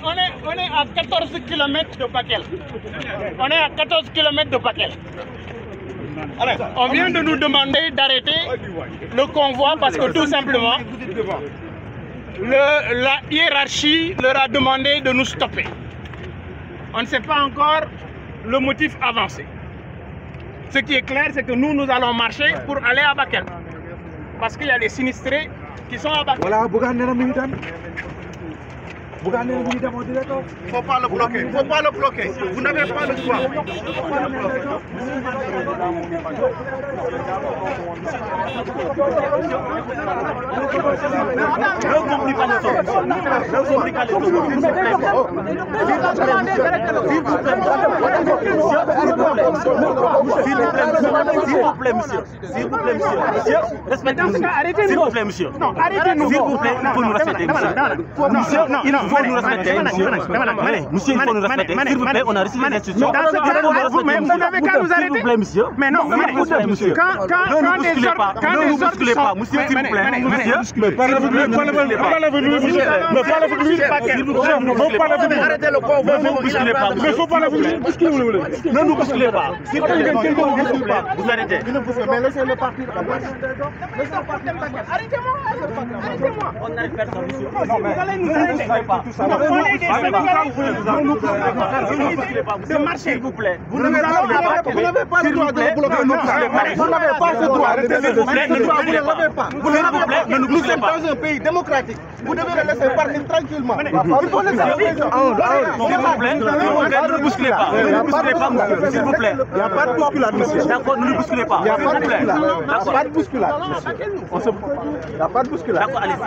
On est à 14 km de Bakel. On est à 14 km de Bakel. On vient de nous demander d'arrêter le convoi parce que tout simplement, la hiérarchie leur a demandé de nous stopper. On ne sait pas encore le motif avancé. Ce qui est clair, c'est que nous allons marcher pour aller à Bakel. Parce qu'il y a des sinistrés qui sont à Bakel. Voilà, faut pas le bloquer, faut pas le bloquer. Vous n'avez pas le choix. S'il vous plaît, monsieur. Respectez-nous. S'il vous plaît, monsieur. Non, arrêtez-nous. S'il vous plaît, il faut nous respecter, monsieur. Il faut nous respecter, monsieur. Monsieur, il faut nous respecter. S'il vous plaît, on a reçu les instructions. Mais vous n'avez qu'à nous arrêter. S'il vous plaît, monsieur. Mais non, monsieur. Ne nous bousculez pas. Ne nous bousculez pas, monsieur, s'il vous plaît. Monsieur. Mais pas avec lui. Mais pas avec lui. Arrêtez le convoi. Ne nous bousculez pas. Mais faut pas avec lui. Ne nous bousculez pas. S'il vous plaît, vous arrêtez. Mais laissez-le partir. Laissez-le partir. Arrêtez-moi. Arrêtez-moi. On n'arrive pas, monsieur. Vous allez nous arrêter. De marcher, s'il vous plaît. Vous n'avez pas le droit de bloquer notre travail. Vous n'avez pas ce droit. S'il vous plaît, ne nous bousculez pas. Nous sommes dans un pays démocratique. Vous devez le laisser partir tranquillement. Il faut laisser s'il vous plaît, ne nous bousculez pas. Ne nous bousculez pas, monsieur. S'il vous plaît. Il n'y a pas de bousculade, monsieur. D'accord, ne nous bousculez pas. Il n'y a pas de bousculade. Il n'y a pas de bousculade. Il n'y a pas de bousculade. D'accord, allez-y.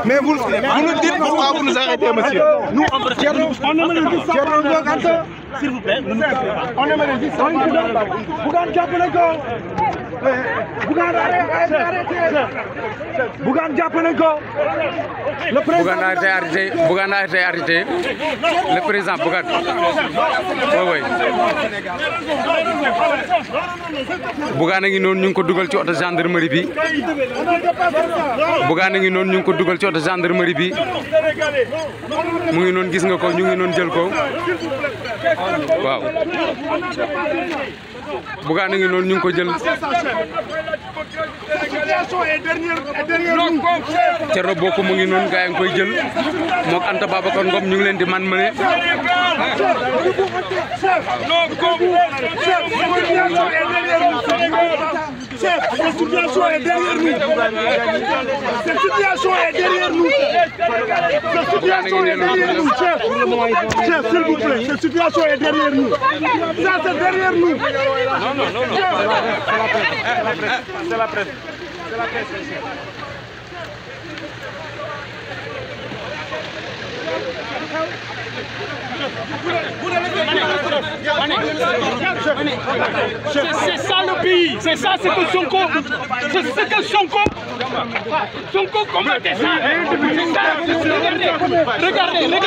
Mais vous nous dites pourquoi vous nous arrêtez, monsieur. Nous, on aimerait dire ça. S'il vous plaît, ne nous bousculez pas. On aimerait dire ça. Bougane a été arrêté. Le président Bougane. Oui. Bougane a ngi noonu ñu ngi ko dugal ci auto gendarmerie bi. Bougane a ngi noonu ñu ngi ko dugal ci auto gendarmerie bi. Mu ngi noonu gis nga ko ñu ngi noonu jël ko. Waaw. Bougane a ngi noonu ñu ngi ko jël. Thierno Bocoum mu ngi noonu gaa yi ngi koy jël mook Anta Babacar Ngom ñu ngi leen di man mëne. Chef, cette situation est derrière nous. Cette situation est derrière nous. Cette situation est derrière nous, chef. Chef, s'il vous plaît, cette situation est derrière nous. Ça, c'est derrière nous. Non. C'est la presse. C'est la presse. C'est ça le pays, c'est ça ce que Sonko, c'est ce que Sonko combattait ça. Regardez-nous.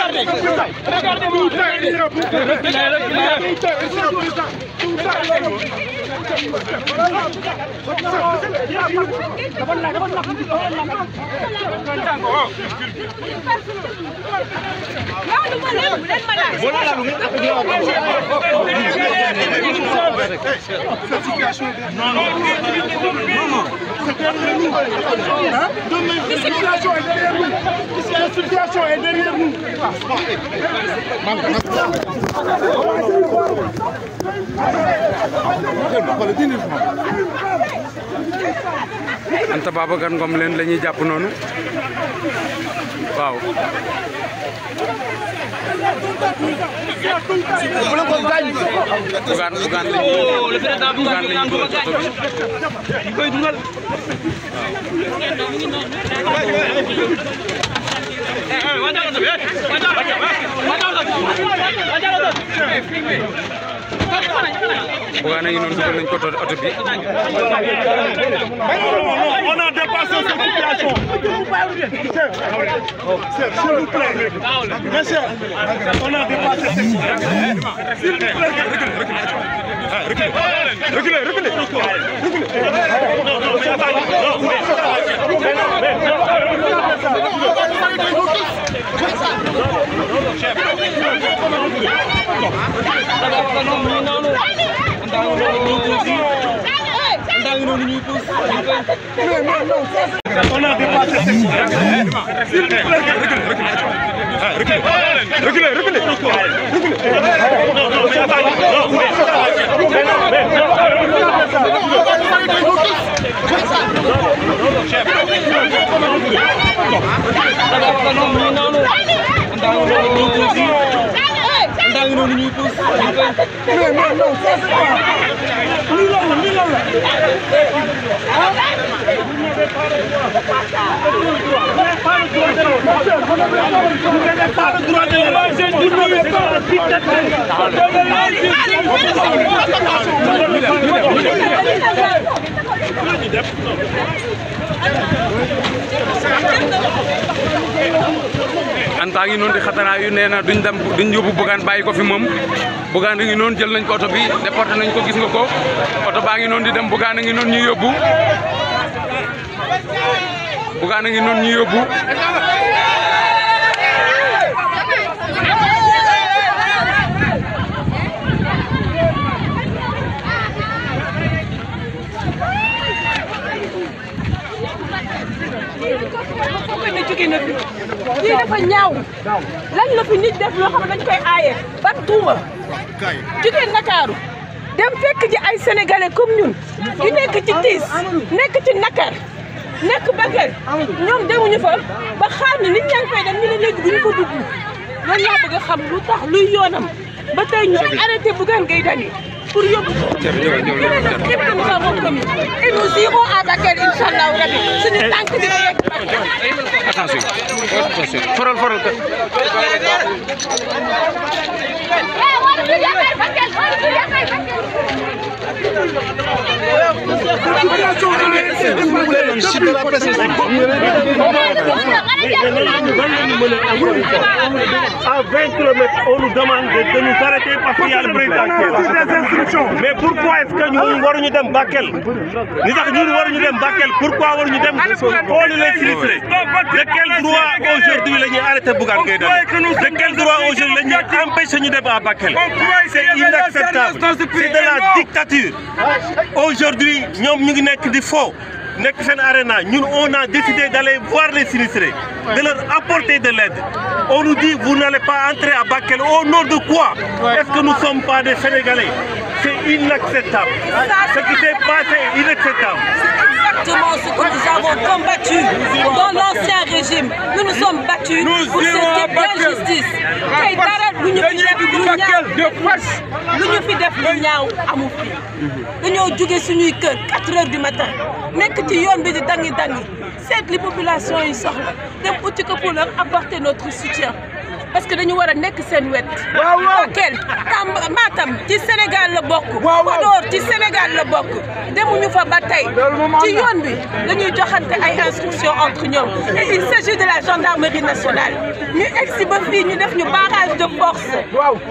La situation est derrière nous. Anta Babacar Ngom leen la ñuy jàpp noonu waaw. Bougane Bougane ngi noonu dugal nañ ko oto bi. On a dépassé cette situation. S'il vous plaît. Monsieur, on a dépassé cette situation. S'il vous plaît. Reculez. On a dépassé cette situation. S'il vous plaît. Reculez. Anta ngi noonu di xataraayu nee na duñ yóbbu Bougane bàyyi ko fi moom Bougane ngi noonu jël nañ ko oto bi déporté nañ ko gis nga ko oto baa ngi noonu di dem Bougane ngi noonu ñu yóbbu Bougane ngi noonu ñu yóbbu lii dafa ñaaw lan la fi nit def loo xam ne dañ koy aaye ban tuuma jóge Ndakaaru dem fekk ji ay sénégalais comme ñun yu nekk ci tiis nekk ci nakar nekk Bakel ñoom demuñu fa ba xaar ni nit ñaa ngi koy dem ñu ne léegi duñu ko dugg loolu laa bëgg a xam lu tax luy yoonam ba tey ñu arrêté Bougane Gueye Dany pour yóbbu et nous irons à Bakel inchallah rabbi suñu tànk dina yegg attention foral À 20 km, on nous demande de nous arrêter parce qu'il y a le président qui est là. Mais pourquoi est-ce que nous waruñu dem Bakel? Ni tax ñun waruñu dem Bakel, pourquoi waruñu dem xooli les sinistrés? De quel droit aujourd'hui la ñuy arrêter Bougane Gueye Dany? De quel droit aujourd'hui la ñuy empêcher ñu dem à Bakel? C'est inacceptable. C'est de la dictature. Aujourd'hui, ñoom ñu ngi nekk di fo. Nek Sen Arena, nous on a décidé d'aller voir les sinistrés, de leur apporter de l'aide. On nous dit vous n'allez pas entrer à Bakel. Au nom de quoi? Est-ce que nous ne sommes pas des Sénégalais? C'est inacceptable. Ce qui s'est passé est inacceptable. Exactement ce que nous avons combattu dans l'ancien régime. Nous nous sommes battus pour ce type d'injustice. Tey dara lu ñu fi def lu ñaaw amu fi. Dañoo jóge suñuy kër 4 heures du matin nekk ci yoon bi di dangi seet li population yi soxla dem uti ko pour leur apporter notre soutien. Parce que dañu war a nekk seen wet. Bakel Matam ci Sénégal la bokk. Podor ci Sénégal la bokk. demuñu fa ba tey ci yoon bi dañuy joxante ay instructions entre ñoom. Et il s'agit de la gendarmerie nationale. ñu egsi ba fii ñu def ñu barrage de force.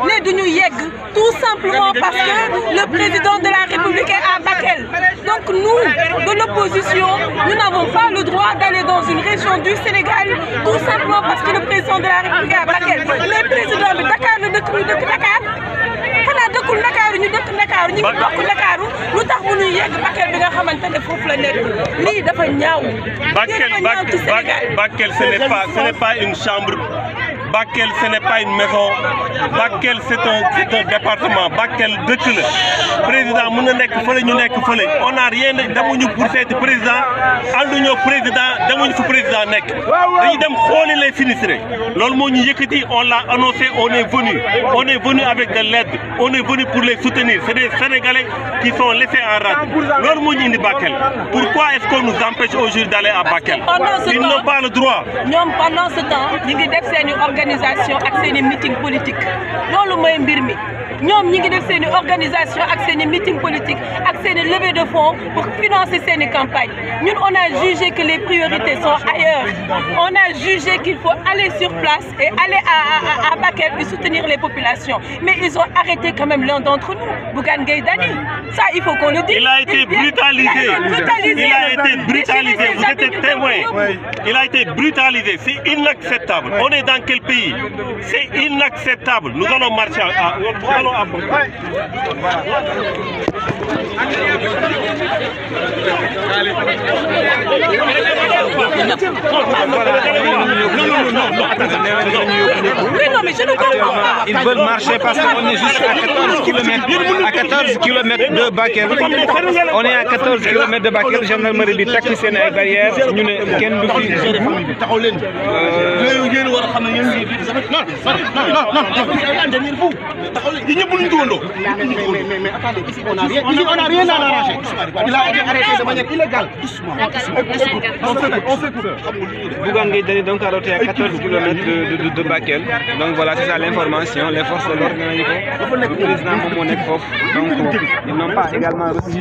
ne duñu yegg tout simplement parce que le président de la République est à Bakel. Donc nous, de l'opposition, nous n'avons pas le droit d'aller dans une région du Sénégal tout simplement parce que le président de la République est à Bakel. Mais président bi Dakar la dëkk ñu dëkk Dakar xanaa dëkkul Dakar ñu dëkk Dakar ñu ngi bokk Dakar lu tax mu ñuy yegg Bakel bi nga xamante ne foofu la nekk lii dafa ñaaw. Bakel ce n'est pas une chambre Bakel, ce n'est pas une maison. Bakel, c'est un département. Bakel, dëkk la. Président, mën na nekk fële ñu nekk fële. On n'a rien demuñu pour seeti président. Ànduñoo président demuñu fu président nekk. Dañuy dem xooli les sinistrés. Loolu moo ñu yëkkati, on l'a annoncé, on est venu. On est venu avec de l'aide. On est venu pour les soutenir. C'est des Sénégalais qui sont laissés en rade. Loolu moo ñu indi Bakel. Pourquoi est-ce qu'on nous empêche aujourd'hui d'aller à Bakel? Ils n'ont pas le droit. ñoom pendant ce temps ñu ngi def seeni organisation ak seeni meeting politique loolu mooy mbir mi ñoom ñi ngi def seeni organisation ak seeni meeting politique ak seeni levée de fonds pour financer seeni campagne. Ñun on a jugé que les priorités sont ailleurs. On a jugé qu'il faut aller sur place et aller à Bakel et soutenir les populations. Mais ils ont arrêté quand même l'un d'entre nous, Bougane Gueye Dany. Ça, il faut qu'on le dise. Il a été brutalisé. Il a été brutalisé. Vous êtes témoin. Il a été brutalisé. C'est inacceptable. On est dans quel pays? C'est inacceptable. Nous allons marcher à Ils veulent marcher parce qu'on est juste à 14 km. À 14 km de Bakel. On est à 14 km de Bakel. Gendarmerie bi takk seen ay barrières. Ñu ne kenn du fi Mais attendez, ici on n'a rien à arranger. Il a été arrêté de manière illégale. On s'écoute. Bougane Gueye Dany donc arrêté à 14 km de Bakel. Donc voilà, c'est ça l'information. Les forces de l'ordre, le président moom moo nekk foofu. Donc ils n'ont pas également reçu